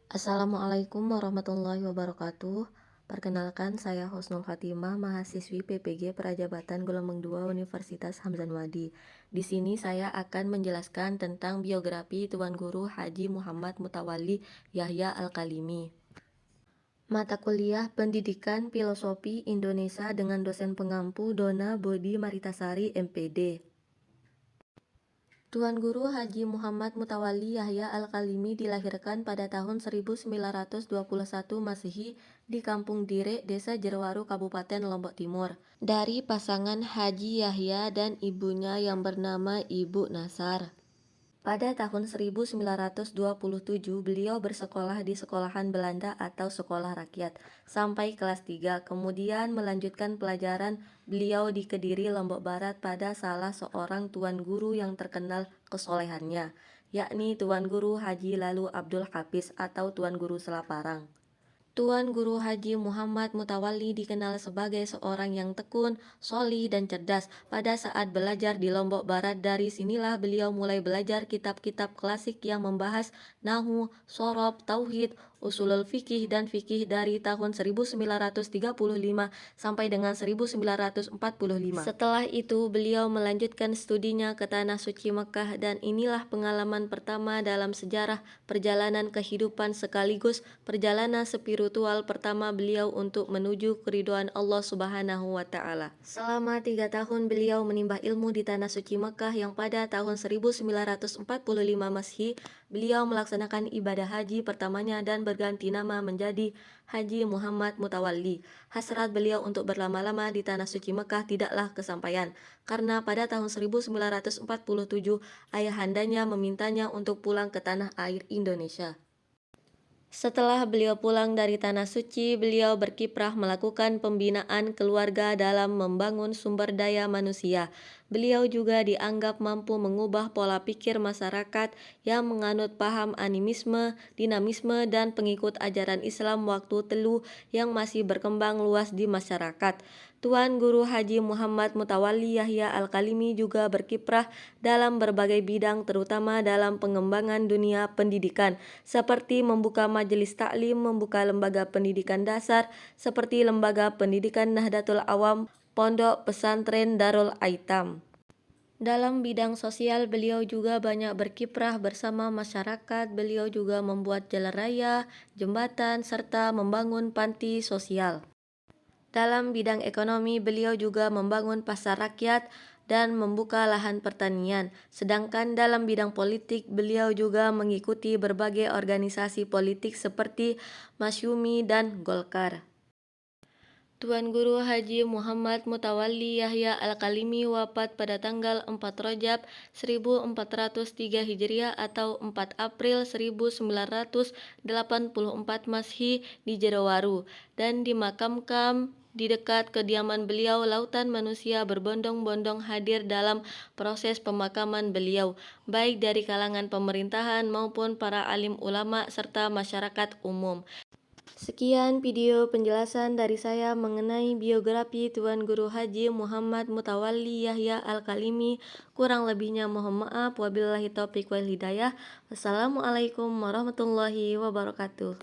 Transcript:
Assalamualaikum warahmatullahi wabarakatuh. Perkenalkan, saya Husnul Fatimah, mahasiswi PPG Prajabatan Gelombang 2 Universitas Hamzah Wadi. Di sini saya akan menjelaskan tentang biografi Tuan Guru Haji Muhammad Mutawalli Yahya Al-Kalimi. Mata kuliah Pendidikan Filosofi Indonesia dengan dosen pengampu Dona Bodi Maritasari MPD. Tuan Guru Haji Muhammad Mutawalli Yahya Al-Kalimi dilahirkan pada tahun 1921 Masehi di Kampung Dire, Desa Jerewaru, Kabupaten Lombok Timur, dari pasangan Haji Yahya dan ibunya yang bernama Ibu Nasar. Pada tahun 1927 beliau bersekolah di sekolahan Belanda atau sekolah rakyat sampai kelas 3, kemudian melanjutkan pelajaran beliau di Kediri, Lombok Barat pada salah seorang tuan guru yang terkenal kesolehannya, yakni Tuan Guru Haji Lalu Abdul Hafiz atau Tuan Guru Selaparang. Tuan Guru Haji Muhammad Mutawalli dikenal sebagai seorang yang tekun, solih, dan cerdas. Pada saat belajar di Lombok Barat, dari sinilah beliau mulai belajar kitab-kitab klasik yang membahas Nahwu, Shorof, Tauhid, Usulul Fikih, dan Fikih dari tahun 1935 sampai dengan 1945. Setelah itu, beliau melanjutkan studinya ke Tanah Suci Mekah, dan inilah pengalaman pertama dalam sejarah perjalanan kehidupan sekaligus perjalanan spiritual pertama beliau untuk menuju keridhaan Allah Subhanahu wa Ta'ala. Selama 3 tahun beliau menimba ilmu di Tanah Suci Mekah, yang pada tahun 1945 Masehi beliau melaksanakan ibadah haji pertamanya dan berganti nama menjadi Haji Muhammad Mutawalli. Hasrat beliau untuk berlama-lama di Tanah Suci Mekah tidaklah kesampaian, karena pada tahun 1947 ayahandanya memintanya untuk pulang ke tanah air Indonesia. Setelah beliau pulang dari Tanah Suci, beliau berkiprah melakukan pembinaan keluarga dalam membangun sumber daya manusia. Beliau juga dianggap mampu mengubah pola pikir masyarakat yang menganut paham animisme, dinamisme, dan pengikut ajaran Islam waktu telu yang masih berkembang luas di masyarakat. Tuan Guru Haji Muhammad Mutawalli Yahya Al-Kalimi juga berkiprah dalam berbagai bidang, terutama dalam pengembangan dunia pendidikan, seperti membuka majelis taklim, membuka lembaga pendidikan dasar seperti Lembaga Pendidikan Nahdlatul Awam, Pondok Pesantren Darul Aitam. Dalam bidang sosial, beliau juga banyak berkiprah bersama masyarakat. Beliau juga membuat jalan raya, jembatan, serta membangun panti sosial. Dalam bidang ekonomi, beliau juga membangun pasar rakyat dan membuka lahan pertanian. Sedangkan dalam bidang politik, beliau juga mengikuti berbagai organisasi politik seperti Masyumi dan Golkar. Tuan Guru Haji Muhammad Mutawalli Yahya Al-Kalimi wafat pada tanggal 4 Rajab 1403 Hijriah atau 4 April 1984 Masehi di Jerewaru, dan dimakamkan di dekat kediaman beliau. Lautan manusia berbondong-bondong hadir dalam proses pemakaman beliau, baik dari kalangan pemerintahan maupun para alim ulama serta masyarakat umum. Sekian video penjelasan dari saya mengenai biografi Tuan Guru Haji Muhammad Mutawalli Yahya Al-Kalimi. Kurang lebihnya mohon maaf. Wabillahi taufiq wal hidayah. Wassalamualaikum warahmatullahi wabarakatuh.